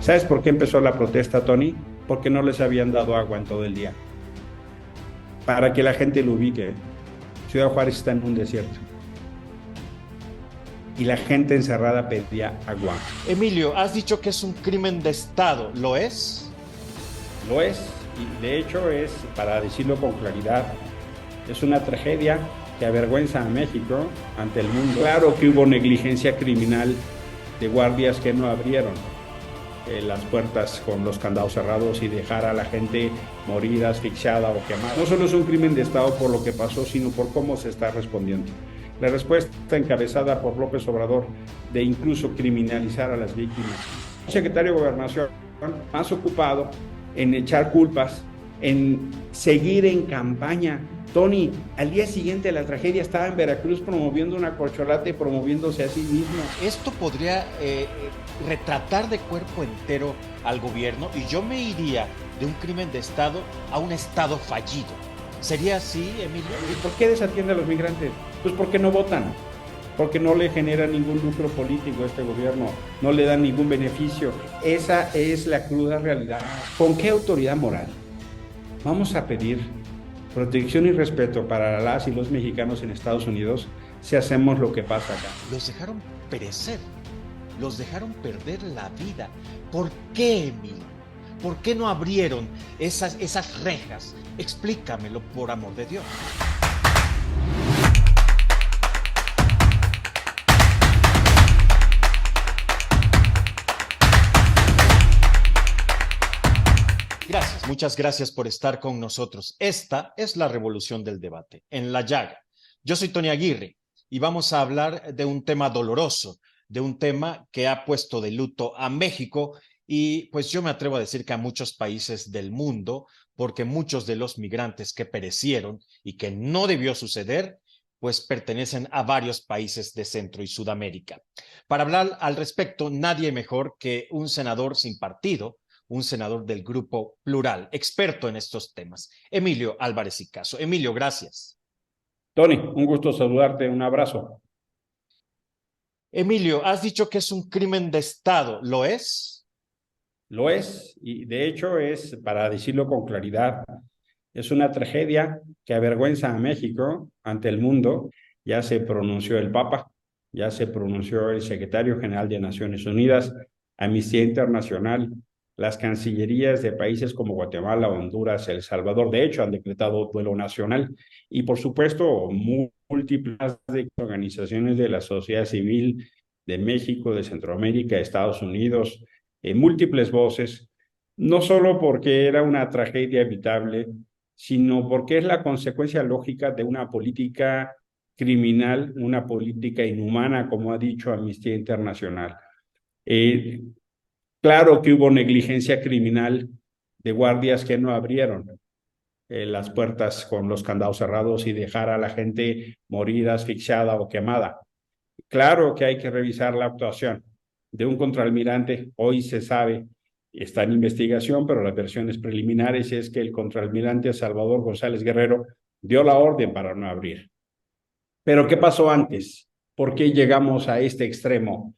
¿Sabes por qué empezó la protesta, Tony? Porque no les habían dado agua en todo el día. Para que la gente lo ubique, Ciudad Juárez está en un desierto y la gente encerrada pedía agua. Emilio, has dicho que es un crimen de Estado, ¿lo es? Lo es, y de hecho es, para decirlo con claridad, es una tragedia que avergüenza a México ante el mundo. Claro que hubo negligencia criminal de guardias que no abrieron las puertas con los candados cerrados y dejar a la gente morir asfixiada o quemada. No solo es un crimen de Estado por lo que pasó, sino por cómo se está respondiendo. La respuesta encabezada por López Obrador de incluso criminalizar a las víctimas. El secretario de Gobernación más ocupado en echar culpas, en seguir en campaña. Tony, al día siguiente de la tragedia estaba en Veracruz promoviendo una corcholata y promoviéndose a sí mismo. Esto podría retratar de cuerpo entero al gobierno y yo me iría de un crimen de Estado a un Estado fallido. ¿Sería así, Emilio? ¿Y por qué desatiende a los migrantes? Pues porque no votan, porque no le genera ningún lucro político a este gobierno, no le dan ningún beneficio. Esa es la cruda realidad. ¿Con qué autoridad moral vamos a pedir protección y respeto para las y los mexicanos en Estados Unidos si hacemos lo que pasa acá? Los dejaron perecer, los dejaron perder la vida. ¿Por qué, Emilio? ¿Por qué no abrieron esas rejas? Explícamelo, por amor de Dios. Gracias, muchas gracias por estar con nosotros. Esta es la revolución del debate, en la llaga. Yo soy Tony Aguirre y vamos a hablar de un tema doloroso, de un tema que ha puesto de luto a México y pues yo me atrevo a decir que a muchos países del mundo, porque muchos de los migrantes que perecieron y que no debió suceder, pues pertenecen a varios países de Centro y Sudamérica. Para hablar al respecto, nadie mejor que un senador sin partido, un senador del Grupo Plural, experto en estos temas, Emilio Álvarez y Caso. Emilio, gracias. Tony, un gusto saludarte, un abrazo. Emilio, has dicho que es un crimen de Estado, ¿lo es? Lo es, y de hecho es, para decirlo con claridad, es una tragedia que avergüenza a México ante el mundo. Ya se pronunció el Papa, ya se pronunció el secretario general de Naciones Unidas, Amnistía Internacional, las cancillerías de países como Guatemala, Honduras, El Salvador, de hecho, han decretado duelo nacional. Y por supuesto, múltiples organizaciones de la sociedad civil de México, de Centroamérica, de Estados Unidos, múltiples voces, no solo porque era una tragedia evitable, sino porque es la consecuencia lógica de una política criminal, una política inhumana, como ha dicho Amnistía Internacional. Eh, claro que hubo negligencia criminal de guardias que no abrieron las puertas con los candados cerrados y dejar a la gente morir asfixiada o quemada. Claro que hay que revisar la actuación de un contraalmirante. Hoy se sabe, está en investigación, pero las versiones preliminares es que el contraalmirante Salvador González Guerrero dio la orden para no abrir. Pero ¿qué pasó antes? ¿Por qué llegamos a este extremo?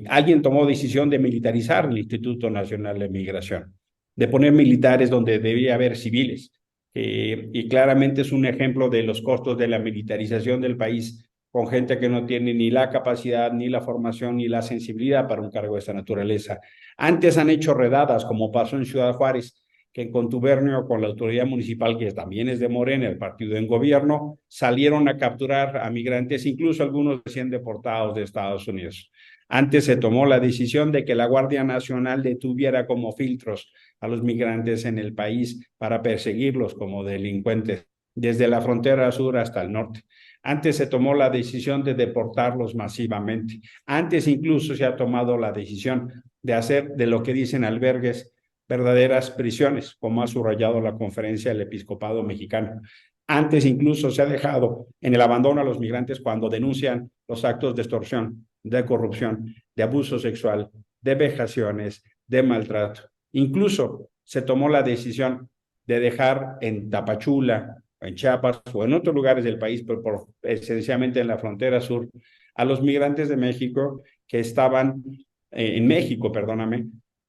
Alguien tomó decisión de militarizar el Instituto Nacional de Migración, de poner militares donde debía haber civiles. Y claramente es un ejemplo de los costos de la militarización del país con gente que no tiene ni la capacidad, ni la formación, ni la sensibilidad para un cargo de esta naturaleza. Antes han hecho redadas, como pasó en Ciudad Juárez, que en contubernio con la autoridad municipal, que también es de Morena, el partido en gobierno, salieron a capturar a migrantes, incluso algunos recién deportados de Estados Unidos. Antes se tomó la decisión de que la Guardia Nacional detuviera como filtros a los migrantes en el país para perseguirlos como delincuentes, desde la frontera sur hasta el norte. Antes se tomó la decisión de deportarlos masivamente. Antes incluso se ha tomado la decisión de hacer de lo que dicen albergues verdaderas prisiones, como ha subrayado la conferencia del Episcopado Mexicano. Antes incluso se ha dejado en el abandono a los migrantes cuando denuncian los actos de extorsión, de corrupción, de abuso sexual, de vejaciones, de maltrato. Incluso se tomó la decisión de dejar en Tapachula, en Chiapas o en otros lugares del país, pero esencialmente en la frontera sur, a los migrantes de México que estaban en México, perdóname,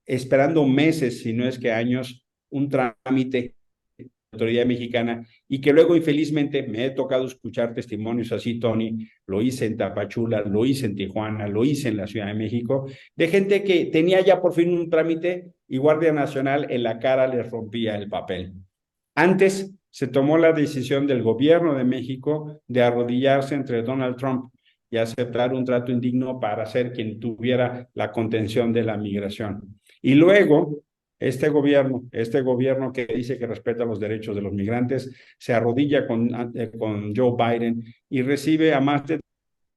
esperando meses, si no es que años, un trámite de la autoridad mexicana, y que luego infelizmente me he tocado escuchar testimonios así, Tony, lo hice en Tapachula, lo hice en Tijuana, lo hice en la Ciudad de México, de gente que tenía ya por fin un trámite y Guardia Nacional en la cara les rompía el papel. Antes se tomó la decisión del gobierno de México de arrodillarse entre Donald Trump y aceptar un trato indigno para ser quien tuviera la contención de la migración. Y luego, este gobierno que dice que respeta los derechos de los migrantes, se arrodilla con Joe Biden y recibe a más de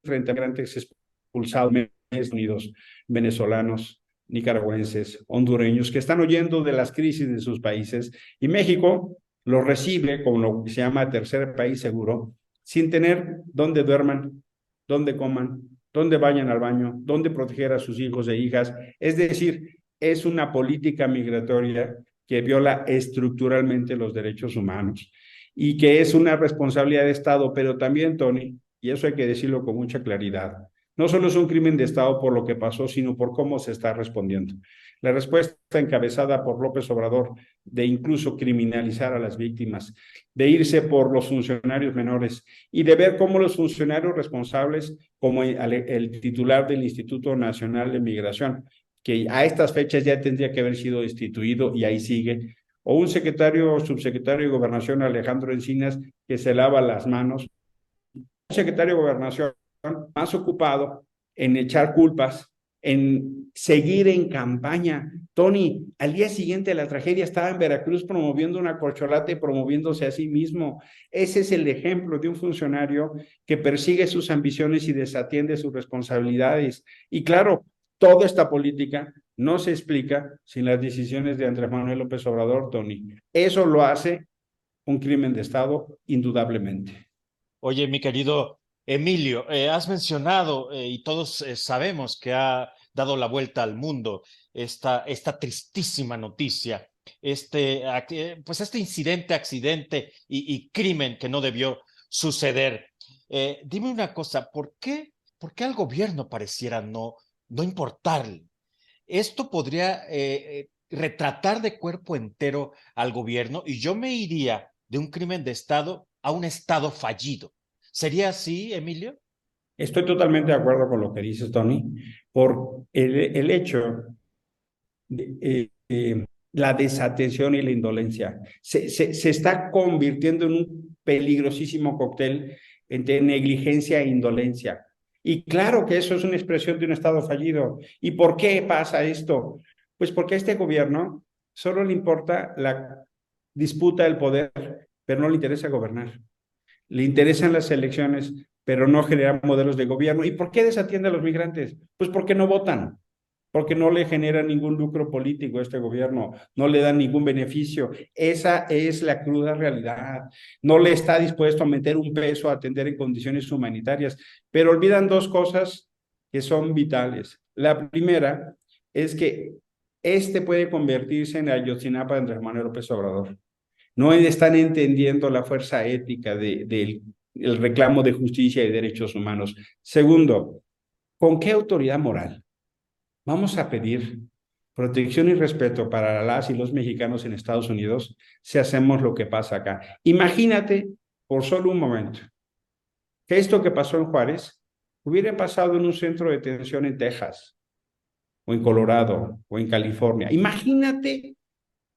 30 migrantes expulsados en Estados Unidos, venezolanos, nicaragüenses, hondureños, que están huyendo de las crisis de sus países, y México los recibe como lo que se llama tercer país seguro, sin tener dónde duerman, dónde coman, dónde vayan al baño, dónde proteger a sus hijos e hijas. Es decir, es una política migratoria que viola estructuralmente los derechos humanos y que es una responsabilidad de Estado, pero también, Tony, y eso hay que decirlo con mucha claridad, no solo es un crimen de Estado por lo que pasó, sino por cómo se está respondiendo. La respuesta encabezada por López Obrador de incluso criminalizar a las víctimas, de irse por los funcionarios menores y de ver cómo los funcionarios responsables, como el titular del Instituto Nacional de Migración, que a estas fechas ya tendría que haber sido destituido y ahí sigue, o un secretario o subsecretario de Gobernación, Alejandro Encinas, que se lava las manos, un secretario de Gobernación más ocupado en echar culpas, en seguir en campaña. Tony, al día siguiente de la tragedia estaba en Veracruz promoviendo una corcholata y promoviéndose a sí mismo. Ese es el ejemplo de un funcionario que persigue sus ambiciones y desatiende sus responsabilidades. Y claro, toda esta política no se explica sin las decisiones de Andrés Manuel López Obrador, Tony. Eso lo hace un crimen de Estado, indudablemente. Oye, mi querido Emilio, has mencionado, y todos sabemos que ha dado la vuelta al mundo esta tristísima noticia, pues este incidente, accidente y crimen que no debió suceder. Dime una cosa, por qué al gobierno pareciera no importarle? Esto podría retratar de cuerpo entero al gobierno y yo me iría de un crimen de Estado a un Estado fallido. ¿Sería así, Emilio? Estoy totalmente de acuerdo con lo que dices, Tony, por el hecho de la desatención y la indolencia. Se está convirtiendo en un peligrosísimo cóctel entre negligencia e indolencia. Y claro que eso es una expresión de un Estado fallido. ¿Y por qué pasa esto? Pues porque a este gobierno solo le importa la disputa del poder, pero no le interesa gobernar. Le interesan las elecciones, pero no generan modelos de gobierno. ¿Y por qué desatiende a los migrantes? Pues porque no votan, porque no le genera ningún lucro político a este gobierno, no le dan ningún beneficio. Esa es la cruda realidad. No le está dispuesto a meter un peso a atender en condiciones humanitarias, pero olvidan dos cosas que son vitales. La primera es que este puede convertirse en Ayotzinapa de Andrés Manuel López Obrador. No están entendiendo la fuerza ética del reclamo de justicia y derechos humanos. Segundo, ¿con qué autoridad moral vamos a pedir protección y respeto para las y los mexicanos en Estados Unidos si hacemos lo que pasa acá? Imagínate por solo un momento que esto que pasó en Juárez hubiera pasado en un centro de detención en Texas o en Colorado o en California. Imagínate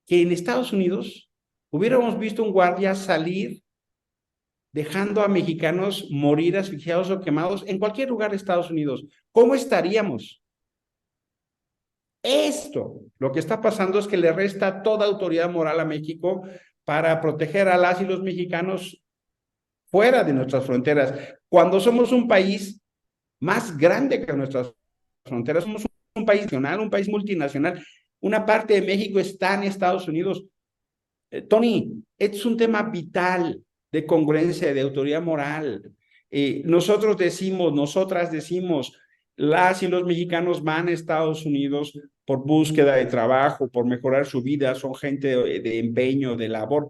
que en Estados Unidos hubiéramos visto un guardia salir dejando a mexicanos morir asfixiados o quemados en cualquier lugar de Estados Unidos. ¿Cómo estaríamos? Esto, lo que está pasando es que le resta toda autoridad moral a México para proteger a las y los mexicanos fuera de nuestras fronteras. Cuando somos un país más grande que nuestras fronteras, somos un país nacional, un país multinacional. Una parte de México está en Estados Unidos. Tony, este es un tema vital de congruencia, de autoridad moral. Nosotros decimos, nosotras decimos, las y los mexicanos van a Estados Unidos por búsqueda de trabajo, por mejorar su vida, son gente de empeño, de labor,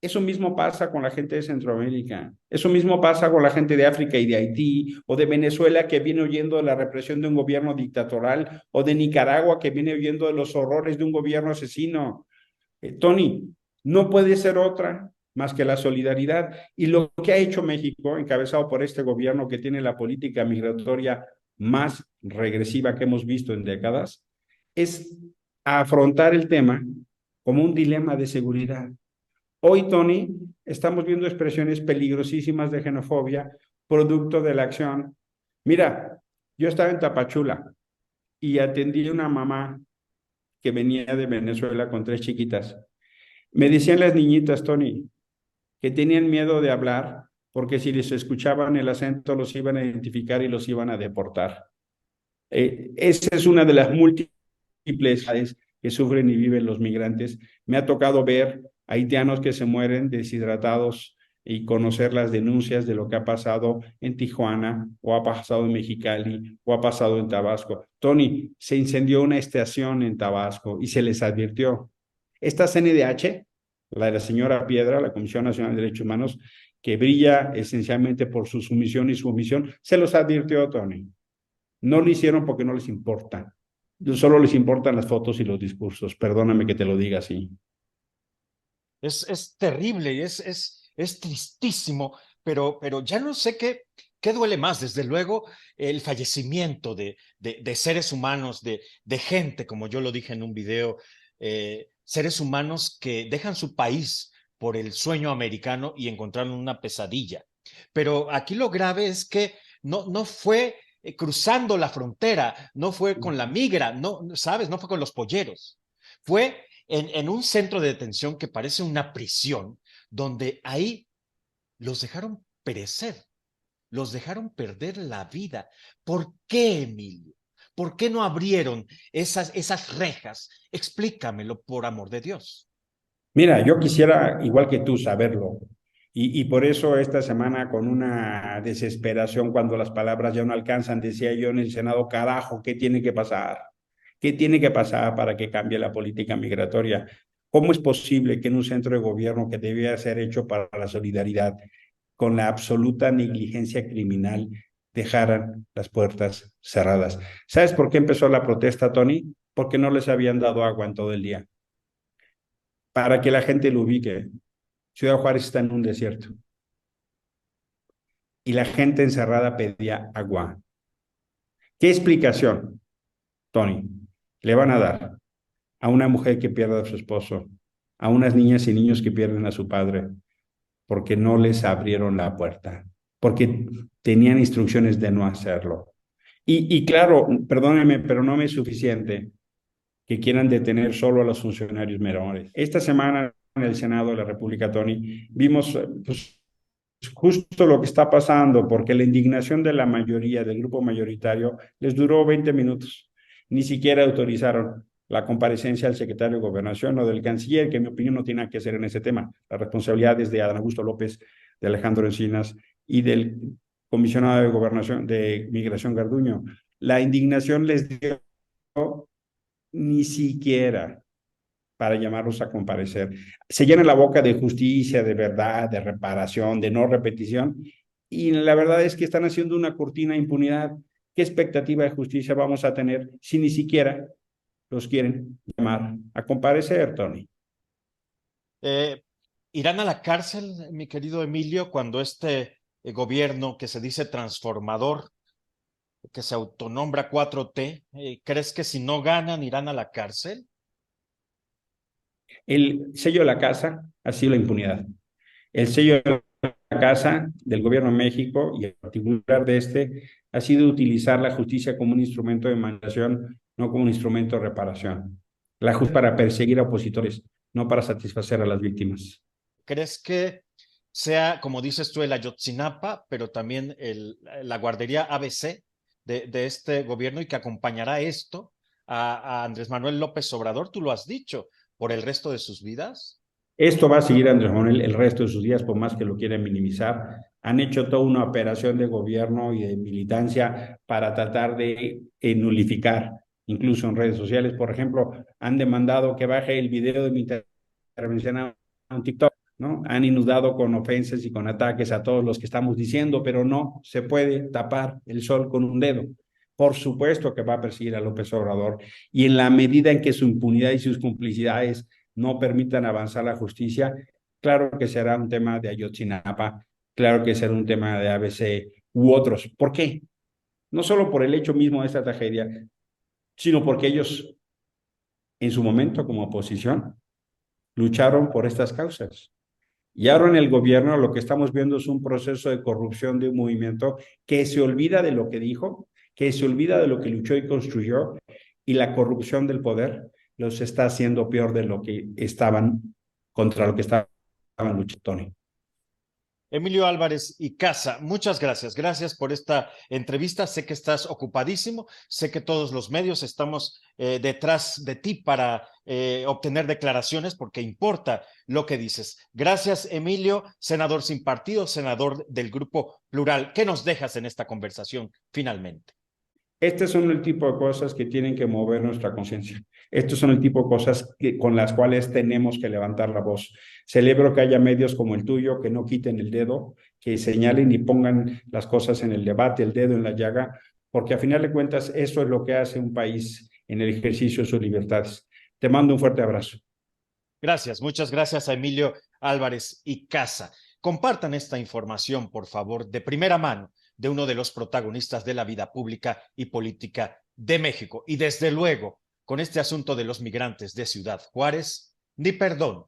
Eso mismo pasa con la gente de Centroamérica, eso mismo pasa con la gente de África y de Haití, o de Venezuela que viene huyendo de la represión de un gobierno dictatorial, o de Nicaragua que viene huyendo de los horrores de un gobierno asesino. Tony, no puede ser otra más que la solidaridad. Y lo que ha hecho México, encabezado por este gobierno que tiene la política migratoria más regresiva que hemos visto en décadas, es afrontar el tema como un dilema de seguridad. Hoy, Tony, estamos viendo expresiones peligrosísimas de xenofobia, producto de la acción. Mira, yo estaba en Tapachula y atendí a una mamá que venía de Venezuela con 3 chiquitas. Me decían las niñitas, Tony, que tenían miedo de hablar porque si les escuchaban el acento los iban a identificar y los iban a deportar. Esa es una de las múltiples que sufren y viven los migrantes. Me ha tocado ver haitianos que se mueren deshidratados y conocer las denuncias de lo que ha pasado en Tijuana, o ha pasado en Mexicali, o ha pasado en Tabasco. Tony, se incendió una estación en Tabasco y se les advirtió. Esta CNDH, la de la señora Piedra, la Comisión Nacional de Derechos Humanos, que brilla esencialmente por su sumisión y su omisión, se los advirtió, Tony. No lo hicieron porque no les importa. Solo les importan las fotos y los discursos. Perdóname que te lo diga así. Es terrible, es tristísimo, pero ya no sé qué duele más. Desde luego, el fallecimiento de seres humanos, de gente, como yo lo dije en un video, seres humanos que dejan su país por el sueño americano y encontraron una pesadilla. Pero aquí lo grave es que no fue cruzando la frontera, no fue con la migra, no, ¿sabes? No fue con los polleros. Fue en un centro de detención que parece una prisión, donde ahí los dejaron perecer, los dejaron perder la vida. ¿Por qué, Emilio? ¿Por qué no abrieron esas rejas? Explícamelo, por amor de Dios. Mira, yo quisiera, igual que tú, saberlo. Y por eso esta semana, con una desesperación, cuando las palabras ya no alcanzan, decía yo en el Senado, carajo, ¿qué tiene que pasar? ¿Qué tiene que pasar para que cambie la política migratoria? ¿Cómo es posible que en un centro de gobierno que debía ser hecho para la solidaridad, con la absoluta negligencia criminal, dejaran las puertas cerradas? ¿Sabes por qué empezó la protesta, Tony? Porque no les habían dado agua en todo el día. Para que la gente lo ubique, Ciudad Juárez está en un desierto y la gente encerrada pedía agua. ¿Qué explicación, Tony, le van a dar a una mujer que pierde a su esposo, a unas niñas y niños que pierden a su padre, porque no les abrieron la puerta, porque tenían instrucciones de no hacerlo? Y claro, perdónenme, pero no me es suficiente que quieran detener solo a los funcionarios menores. Esta semana en el Senado de la República, Tony, vimos pues, justo lo que está pasando, porque la indignación de la mayoría, del grupo mayoritario, les duró 20 minutos. Ni siquiera autorizaron la comparecencia del secretario de Gobernación o del canciller, que en mi opinión no tiene que hacer en ese tema. La responsabilidad es de Adán Augusto López, de Alejandro Encinas y del comisionado de Gobernación de Migración Garduño. La indignación les dio ni siquiera para llamarlos a comparecer. Se llena la boca de justicia, de verdad, de reparación, de no repetición, y la verdad es que están haciendo una cortina de impunidad. ¿Qué expectativa de justicia vamos a tener si ni siquiera los quieren llamar a comparecer, Tony? Eh, ¿Irán a la cárcel, mi querido Emilio, cuando este gobierno que se dice transformador, que se autonombra 4T, crees que si no ganan irán a la cárcel? El sello de la casa ha sido la impunidad. El sello de la casa del gobierno de México, y en particular de este, ha sido utilizar la justicia como un instrumento de manipulación, no como un instrumento de reparación. La justicia para perseguir a opositores, no para satisfacer a las víctimas. ¿Crees que sea, como dices tú, el Ayotzinapa, pero también la guardería ABC de este gobierno, y que acompañará esto a Andrés Manuel López Obrador? Tú lo has dicho, por el resto de sus vidas. Esto va a seguir Andrés Manuel el resto de sus días, por más que lo quieran minimizar. Han hecho toda una operación de gobierno y de militancia para tratar de nulificar, incluso en redes sociales. Por ejemplo, han demandado que baje el video de mi intervención a un TikTok. ¿no? Han inundado con ofensas y con ataques a todos los que estamos diciendo, pero no se puede tapar el sol con un dedo. Por supuesto que va a perseguir a López Obrador, y en la medida en que su impunidad y sus complicidades no permitan avanzar la justicia, claro que será un tema de Ayotzinapa, claro que será un tema de ABC u otros. ¿Por qué? No solo por el hecho mismo de esta tragedia, sino porque ellos, en su momento como oposición, lucharon por estas causas. Y ahora en el gobierno lo que estamos viendo es un proceso de corrupción de un movimiento que se olvida de lo que dijo, que se olvida de lo que luchó y construyó, y la corrupción del poder los está haciendo peor de lo que estaban, contra lo que estaban luchando, Tony. Emilio Álvarez y Casa, muchas gracias. Gracias por esta entrevista. Sé que estás ocupadísimo. Sé que todos los medios estamos detrás de ti para obtener declaraciones porque importa lo que dices. Gracias, Emilio, senador sin partido, senador del Grupo Plural. ¿Qué nos dejas en esta conversación finalmente? Estos son el tipo de cosas que tienen que mover nuestra conciencia. Estos son el tipo de cosas con las cuales tenemos que levantar la voz. Celebro que haya medios como el tuyo que no quiten el dedo, que señalen y pongan las cosas en el debate, el dedo en la llaga, porque a final de cuentas eso es lo que hace un país en el ejercicio de sus libertades. Te mando un fuerte abrazo. Gracias, muchas gracias a Emilio Álvarez y Casa. Compartan esta información, por favor, de primera mano, de uno de los protagonistas de la vida pública y política de México. Y desde luego, con este asunto de los migrantes de Ciudad Juárez, ni perdón,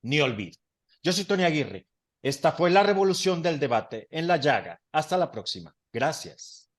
ni olvido. Yo soy Tony Aguirre. Esta fue la revolución del debate en La Llaga. Hasta la próxima. Gracias.